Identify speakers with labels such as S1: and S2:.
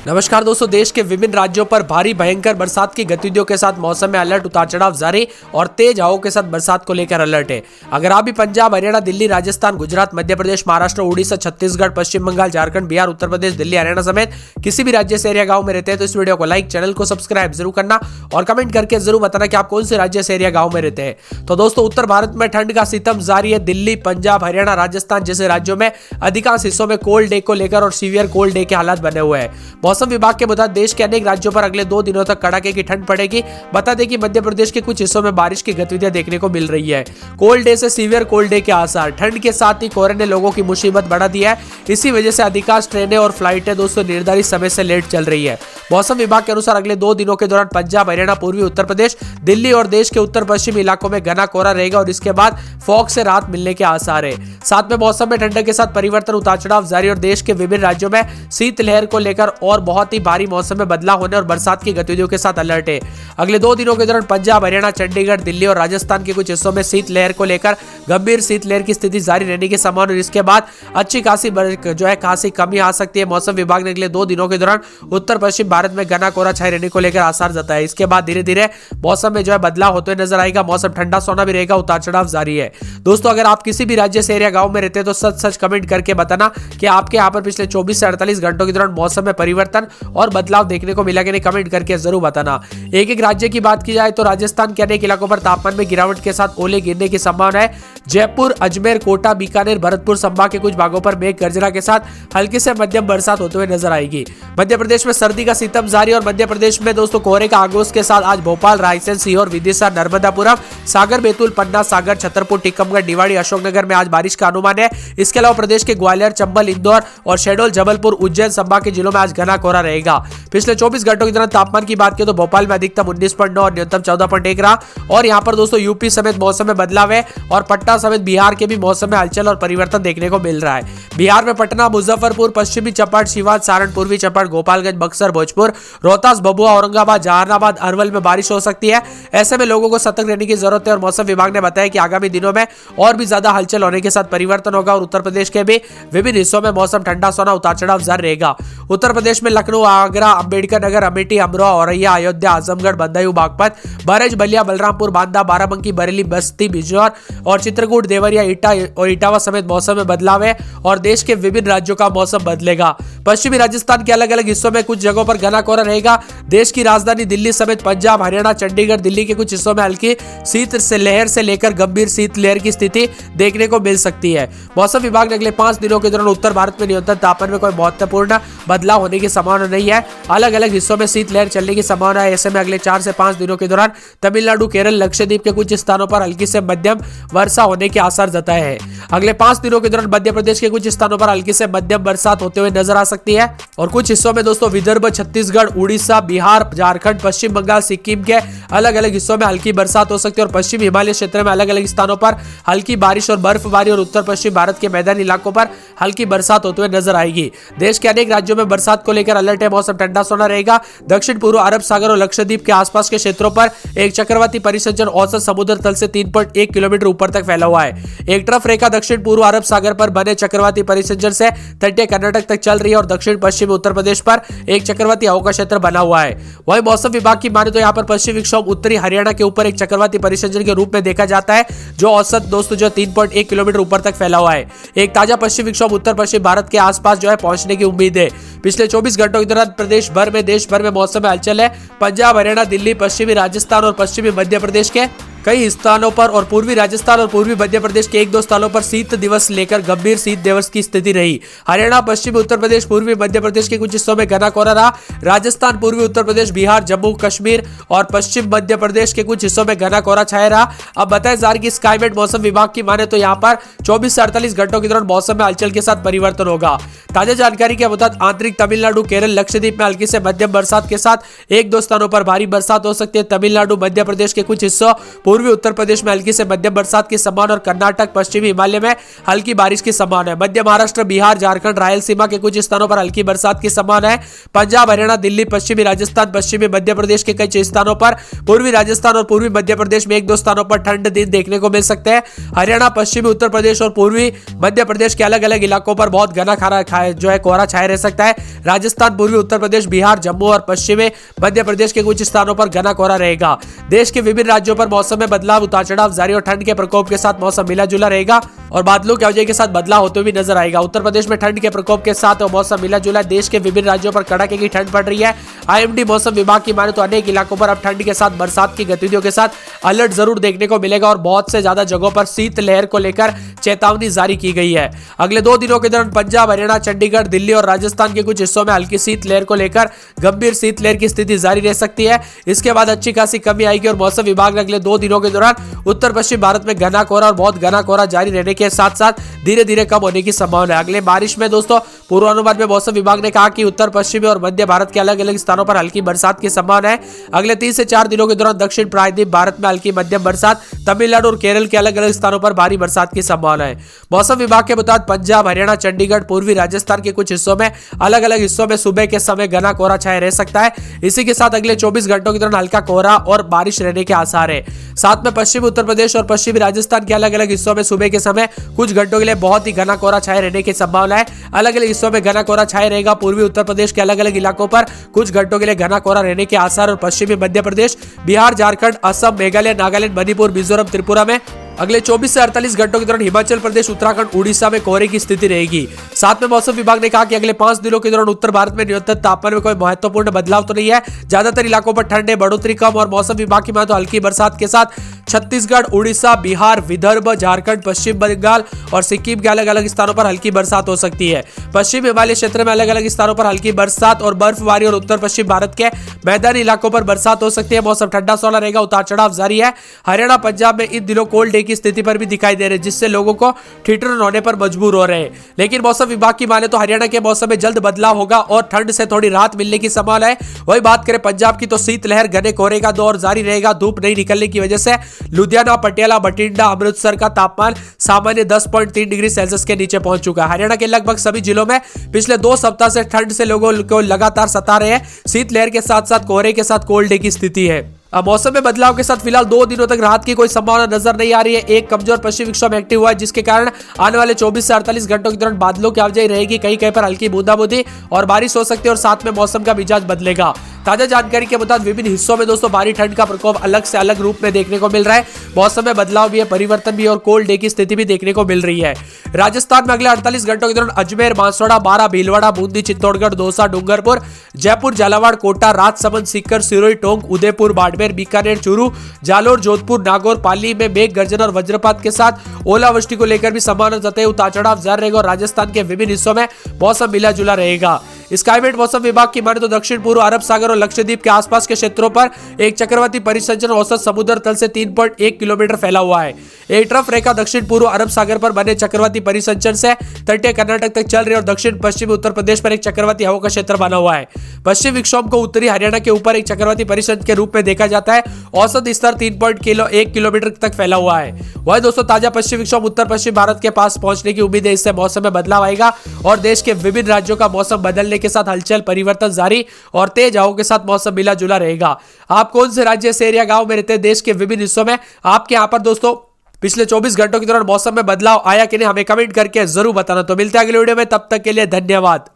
S1: नमस्कार दोस्तों, देश के विभिन्न राज्यों पर भारी भयंकर बरसात की गतिविधियों के साथ मौसम में अलर्ट, उतार चढ़ाव जारी और तेज हवाओं के साथ बरसात को लेकर अलर्ट है। अगर आप भी पंजाब, हरियाणा, दिल्ली, राजस्थान, गुजरात, मध्य प्रदेश, महाराष्ट्र, उड़ीसा, छत्तीसगढ़, पश्चिम बंगाल, झारखंड, बिहार, उत्तर प्रदेश, दिल्ली, हरियाणा समेत किसी भी राज्य से एरिया गाँव में रहते हैं तो इस वीडियो को लाइक, चैनल को सब्सक्राइब जरूर करना और कमेंट करके जरूर बताना कि आप कौन से राज्य से एरिया गाँव में रहते हैं। तो दोस्तों, उत्तर भारत में ठंड का सितम जारी है। दिल्ली, पंजाब, हरियाणा, राजस्थान जैसे राज्यों में अधिकांश हिस्सों में कोल्ड डे को लेकर और सीवियर कोल्ड डे के हालात बने हुए हैं। मौसम विभाग के मुताबिक देश के अनेक राज्यों पर अगले 2 दिनों तक कड़ाके की ठंड पड़ेगी। बता दें कि मध्य प्रदेश के कुछ हिस्सों में बारिश की गतिविधियां देखने को मिल रही है। कोल्ड डे से सीवियर कोल्ड डे के आसार। ठंड के साथ ही कोहरे ने लोगों की मुसीबत बढ़ा दी है। इसी वजह से अधिकांश ट्रेनें और फ्लाइटें दोस्तों निर्धारित समय से लेट चल रही है। मौसम विभाग के अनुसार अगले 2 दिनों के दौरान पंजाब, हरियाणा, पूर्वी उत्तर प्रदेश, दिल्ली और देश के उत्तर पश्चिमी इलाकों में घना कोहरा रहेगा और इसके बाद फॉग से राहत मिलने के आसार है। साथ में मौसम में ठंडक के साथ परिवर्तन, उतार चढ़ाव जारी और देश के विभिन्न राज्यों में शीतलहर को लेकर और बहुत ही भारी मौसम में बदलाव होने और बरसात की गतिविधियों के साथ अलर्ट है। अगले 2 दिनों के दौरान पंजाब, हरियाणा, चंडीगढ़, दिल्ली और राजस्थान के कुछ हिस्सों में शीतलहर को लेकर गंभीर शीतलहर की स्थिति जारी रहने की संभावना और इसके बाद अच्छी खासी कमी आ सकती है। मौसम विभाग ने अगले 2 दिनों के दौरान उत्तर पश्चिम भारत में घना कोहरा छाए रहने को लेकर आसार जताया। इसके बाद धीरे धीरे मौसम में बदलाव होते हुए नजर आएगा। मौसम ठंडा सोना भी रहेगा, उतार चढ़ाव जारी है। दोस्तों, अगर आप किसी भी राज्य से एरिया गांव में रहते हैं तो सच कमेंट करके बताना कि आपके यहाँ पर पिछले 24 से 48 घंटों के दौरान मौसम में परिवर्तन और बदलाव देखने को मिला कि नहीं, कमेंट करके जरूर बताना। एक राज्य की बात की जाए तो राजस्थान के अनेक इलाकों पर तापमान में गिरावट के साथ ओले गिरने की संभावना है। जयपुर, अजमेर, कोटा, बीकानेर, भरतपुर संभाग के कुछ भागों पर मेघ गर्जना के साथ हल्की से मध्यम बरसात होते हुए नजर आएगी। मध्य प्रदेश में सर्दी का सितम जारी और मध्य प्रदेश में दोस्तों कोहरे का आगोश के साथ आज भोपाल, रायसेन, सीहोर, विदिशा, नर्मदापुरम, सागर, बैतूल, पन्ना, सागर, छतरपुर, टीकमगढ़, निवाड़ी, अशोकनगर में आज बारिश का अनुमान है। इसके अलावा प्रदेश के ग्वालियर, चंबल, इंदौर और शहडोल, जबलपुर, उज्जैन संभाग के जिलों में आज घना कोहरा रहेगा। पिछले 24 घंटों के दौरान तापमान की बात करें तो भोपाल में अधिकतम 19.9 और न्यूनतम 14.1 रहा और यहां पर दोस्तों यूपी समेत मौसम में बदलाव है और पटना समेत बिहार के भी मौसम में हलचल और परिवर्तन देखने को मिल रहा है। बिहार में पटना, मुजफ्फरपुर, पश्चिमी चंपारण, सिवान, सारण, पूर्वी चंपारण, गोपालगंज, बक्सर, भोजपुर, रोहतास, भभुआ, औरंगाबाद, जहानाबाद, अरवल में बारिश हो सकती है। ऐसे में लोगों को सतर्क रहने की जरूरत है और मौसम विभाग ने बताया कि आगामी दिनों में और भी ज्यादा हलचल होने के साथ परिवर्तन होगा और उत्तर प्रदेश के भी विभिन्न हिस्सों में मौसम ठंडा सोना, उतार चढ़ाव जारी रहेगा। उत्तर प्रदेश में लखनऊ, आगरा, अंबेडकर नगर, अमेठी, अमरोहा, औरैया, अयोध्या, आजमगढ़, बदायूं, बागपत, बहराइच, बलिया, बलरामपुर, बांदा, बाराबंकी, बरेली, बस्ती, बिजनौर और चित्रकूट, देवरिया, इटावा समेत मौसम में बदलाव है और देश के विभिन्न राज्यों का मौसम बदलेगा। पश्चिमी राजस्थान के अलग अलग हिस्सों में कुछ जगहों पर घना कोहरा रहेगा। देश की राजधानी दिल्ली समेत पंजाब, हरियाणा, चंडीगढ़, दिल्ली के कुछ हिस्सों में हल्की शीत से लहर से लेकर गंभीर शीत लहर की स्थिति देखने को मिल सकती है। मौसम विभाग ने अगले 5 दिनों के दौरान उत्तर भारत में न्यूनतम तापमान में कोई महत्वपूर्ण बदलाव होने की संभावना नहीं है। अलग अलग हिस्सों में शीतलहर चलने की संभावना है। ऐसे में अगले 4 से 5 दिनों के दौरान तमिलनाडु, केरल, लक्षद्वीप के कुछ स्थानों पर हल्की से मध्यम वर्षा होने के आसार जताए हैं। अगले 5 दिनों के दौरान मध्य प्रदेश के कुछ स्थानों पर हल्की से मध्यम बरसात होते हुए नजर आ सकती है और कुछ हिस्सों में दोस्तों विदर्भ, छत्तीसगढ़, उड़ीसा, बिहार, झारखंड, पश्चिम बंगाल, सिक्किम के अलग अलग हिस्सों में हल्की बरसात हो सकती है और पश्चिम हिमालय क्षेत्र में अलग अलग स्थानों पर हल्की बारिश और बर्फबारी और उत्तर पश्चिम भारत के मैदानी इलाकों पर हल्की बरसात होते हुए नजर आएगी। देश के अनेक राज्यों में बरसात को लेकर अलर्ट है। मौसम ठंडा सोना रहेगा। दक्षिण पूर्व अरब सागर और लक्षद्वीप के आसपास के क्षेत्रों पर एक चक्रवाती परिसंचरण औसत समुद्र तल से 3.1 किलोमीटर ऊपर तक फैला हुआ है। एक ट्रफ रेखा दक्षिण पूर्व अरब सागर पर बने चक्रवाती परिसंचरण से तटीय कर्नाटक तक चल रही है और दक्षिण पश्चिमी उत्तर प्रदेश पर एक चक्रवाती हवा का क्षेत्र बना हुआ है। वही मौसम विभाग की माने तो यहाँ पर पश्चिमी विक्षोभ उत्तरी हरियाणा के ऊपर एक चक्रवाती परिसंचरण के रूप में देखा जाता है जो औसत दोस्तों 3.1 किलोमीटर ऊपर तक फैला हुआ है। एक ताजा पश्चिमी विक्षोभ उत्तर पश्चिम भारत के आसपास पहुंचने की उम्मीद है। पिछले 24 घंटों के दौरान देश भर में मौसम में हलचल है। पंजाब, हरियाणा, दिल्ली, पश्चिमी राजस्थान और पश्चिमी मध्य प्रदेश के कई स्थानों पर और पूर्वी राजस्थान और पूर्वी मध्य प्रदेश के 1-2 स्थानों पर शीत दिवस लेकर गंभीर शीत दिवस की स्थिति रही। हरियाणा, पश्चिमी उत्तर प्रदेश, पूर्वी मध्य प्रदेश के कुछ हिस्सों में घना कोहरा रहा। राजस्थान, पूर्वी उत्तर प्रदेश, बिहार, जम्मू कश्मीर और पश्चिम मध्य प्रदेश के कुछ हिस्सों में घना कोहरा छाया रहा। अब बताया जा रहा है कि स्काईमेट मौसम विभाग की माने तो यहाँ पर 24 से 48 घंटों के दौरान मौसम में हलचल के साथ परिवर्तन होगा। ताजा जानकारी के मुताबिक आंतरिक तमिलनाडु, केरल, लक्षद्वीप में हल्की से मध्यम बरसात के साथ 1-2 स्थानों पर भारी बरसात हो सकती है। तमिलनाडु, मध्य प्रदेश के कुछ हिस्सों, पूर्वी उत्तर प्रदेश में हल्की से मध्यम बरसात की संभावना और कर्नाटक पश्चिमी हिमालय में हल्की बारिश की संभावना है। मध्य महाराष्ट्र, बिहार, झारखंड, रायलसीमा के कुछ स्थानों पर हल्की बरसात की संभावना है। पंजाब, हरियाणा, दिल्ली, पश्चिमी राजस्थान, पश्चिमी मध्य प्रदेश के कई स्थानों पर, पूर्वी राजस्थान और पूर्वी मध्य प्रदेश में 1-2 स्थानों पर ठंड दिन देखने को मिल सकते हैं। हरियाणा, पश्चिमी उत्तर प्रदेश और पूर्वी मध्य प्रदेश के अलग अलग इलाकों पर बहुत घना कोहरा छाया रह सकता है। राजस्थान, पूर्वी उत्तर प्रदेश, बिहार, जम्मू और पश्चिमी मध्य प्रदेश के कुछ स्थानों पर घना कोहरा रहेगा। देश के विभिन्न राज्यों पर मौसम में बदलाव, उतार चढ़ाव जारी और ठंड के प्रकोप के साथ मौसम मिला जुला रहेगा और बादलों की आवाजाही के साथ बदलाव होते हुए नजर आएगा। उत्तर प्रदेश में ठंड के प्रकोप के साथ मौसम मिला जुला। देश के विभिन्न राज्यों पर कड़ाके की ठंड पड़ रही है। आईएमडी मौसम विभाग की माने तो अनेक इलाकों पर अब ठंड के साथ बरसात की गतिविधियों के साथ अलर्ट जरूर देखने को मिलेगा और बहुत से ज्यादा जगहों पर शीतलहर को लेकर चेतावनी जारी की गई है। अगले 2 दिनों के दौरान पंजाब, हरियाणा, चंडीगढ़, दिल्ली और राजस्थान के कुछ हिस्सों में हल्की शीतलहर को लेकर गंभीर शीतलहर की स्थिति जारी रह सकती है। इसके बाद अच्छी खासी कमी आएगी और मौसम विभाग ने अगले 2 दिनों के दौरान उत्तर पश्चिम भारत में घना कोहरा और बहुत घना कोहरा जारी रहने के साथ साथ धीरे धीरे कम होने की संभावना है। अगले बारिश में दोस्तों पूर्वानुमान में मौसम विभाग ने कहा कि उत्तर पश्चिमी और मध्य भारत के अलग अलग स्थानों पर हल्की बरसात की संभावना है। अगले 3 से 4 दिनों के दौरान दक्षिण प्रायद्वीप भारत में हल्की मध्यम बरसात, तमिलनाडु और केरल के अलग अलग स्थानों पर भारी बरसात की संभावना है। मौसम विभाग के मुताबिक पंजाब, हरियाणा, चंडीगढ़, पूर्वी राजस्थान के कुछ हिस्सों में अलग अलग हिस्सों में सुबह के समय घना कोहरा छाया रह सकता है। इसी के साथ अगले 24 घंटों के दौरान हल्का कोहरा और बारिश रहने के आसार है। साथ में पश्चिमी उत्तर प्रदेश और पश्चिमी राजस्थान के अलग अलग हिस्सों में सुबह के समय कुछ घंटों के लिए बहुत ही घना कोहरा छाए रहने की संभावना है। अलग अलग हिस्सों में घना कोहरा छाए रहेगा। पूर्वी उत्तर प्रदेश के अलग अलग इलाकों पर कुछ घंटों के लिए घना कोहरा रहने के आसार और पश्चिमी मध्य प्रदेश, बिहार, झारखंड, असम, मेघालय, नागालैंड, मणिपुर, मिजोरम, त्रिपुरा में अगले 24 से 48 घंटों के दौरान हिमाचल प्रदेश, उत्तराखंड, उड़ीसा में कोहरे की स्थिति रहेगी। साथ में मौसम विभाग ने कहा कि अगले 5 दिनों के दौरान उत्तर भारत में न्यूनतम तापमान में कोई महत्वपूर्ण बदलाव तो नहीं है। ज्यादातर इलाकों पर ठंड है, बढ़ोतरी कम और मौसम विभाग की माने तो हल्की बरसात के साथ छत्तीसगढ़, उड़ीसा, बिहार, विदर्भ, झारखंड, पश्चिम बंगाल और सिक्किम के अलग अलग स्थानों पर हल्की बरसात हो सकती है। पश्चिम हिमालय क्षेत्र में अलग अलग स्थानों पर हल्की बरसात और बर्फबारी और उत्तर पश्चिम भारत के मैदानी इलाकों पर बरसात हो सकती है। मौसम ठंडा सोना रहेगा, उतार चढ़ाव जारी है। हरियाणा, पंजाब में इन दिनों कोल्ड डे की स्थिति पर भी दिखाई दे रहे हैं, जिससे लोगों को ठिठुरन होने पर मजबूर हो रहे हैं। लेकिन मौसम विभाग की माने तो हरियाणा के मौसम में जल्द बदलाव होगा और ठंड से थोड़ी राहत मिलने की संभावना है। वही बात करें पंजाब की तो शीतलहर, घने कोहरे का दौर जारी रहेगा। धूप नहीं निकलने की वजह से लुधियाना, पटियाला, बठिंडा, अमृतसर का तापमान सामान्य 10.3 डिग्री सेल्सियस के नीचे पहुंच चुका है। हरियाणा के लगभग सभी जिलों में पिछले 2 सप्ताह से ठंड से लोगों को लगातार सता रहे हैं। शीतलहर के साथ साथ कोहरे के साथ कोल्ड डे की स्थिति है। अब मौसम में बदलाव के साथ फिलहाल 2 दिनों तक राहत की कोई संभावना नजर नहीं आ रही है। एक कमजोर पश्चिमी विक्षोभ एक्टिव हुआ है, जिसके कारण आने वाले 24 से 48 घंटों के दौरान बादलों की आवाजाही रहेगी। कहीं कहीं पर हल्की बूंदाबांदी और बारिश हो सकती है और साथ में मौसम का मिजाज बदलेगा। ताजा जानकारी के मुताबिक विभिन्न हिस्सों में दोस्तों भारी ठंड का प्रकोप अलग से अलग रूप में देखने को मिल रहा है। मौसम में बदलाव भी है, परिवर्तन भी है और कोल्ड डे की स्थिति भी देखने को मिल रही है। राजस्थान में अगले 48 घंटों के दौरान अजमेर, बांसवाड़ा, बारा, भीलवाड़ा, बूंदी, चित्तौड़गढ़, दौसा, डूंगरपुर, जयपुर, झालावाड़, कोटा, राजसमंद, सीकर, सिरोही, टोंक, उदयपुर, बाड़मेर, बीकानेर, चूरू, जालोर, जोधपुर, नागौर, पाली में मेघ गर्जन और वज्रपात के साथ ओलावृष्टि को लेकर भी संभावना जताई। उतार चढ़ाव जारी रहेगा और राजस्थान के विभिन्न हिस्सों में मौसम मिला जुला रहेगा। स्काईमेट मौसम विभाग की माने तो दक्षिण पूर्व अरब सागर और लक्षद्वीप के आसपास के क्षेत्रों पर एक चक्रवाती परिसंचरण औसत समुद्र तल से 3.1 किलोमीटर फैला हुआ है। एक ट्रफ रेखा दक्षिण पूर्व अरब सागर पर बने चक्रवाती परिसंचरण से तटीय कर्नाटक तक चल रही है और दक्षिण पश्चिमी उत्तर प्रदेश पर एक चक्रवाती हवा का क्षेत्र बना हुआ है। पश्चिम विक्षोभ को उत्तरी हरियाणा के ऊपर एक चक्रवाती परिसंचरण के रूप में देखा जाता है। औसत स्तर 3.1 किलोमीटर तक फैला हुआ है। वही दोस्तों ताजा पश्चिम विक्षोभ उत्तर पश्चिम भारत के पास पहुंचने की उम्मीद है। इससे मौसम में बदलाव आएगा और देश के विभिन्न राज्यों का मौसम बदलने के साथ हलचल, परिवर्तन जारी और तेज हवाओं के साथ मौसम मिला जुला रहेगा। आप कौन से राज्य से एरिया गांव में रहते हैं देश के विभिन्न हिस्सों में, आपके यहाँ पर दोस्तों पिछले 24 घंटों के दौरान मौसम में बदलाव आया कि नहीं, हमें कमेंट करके जरूर बताना। तो मिलते हैं अगले वीडियो में, तब तक के लिए धन्यवाद।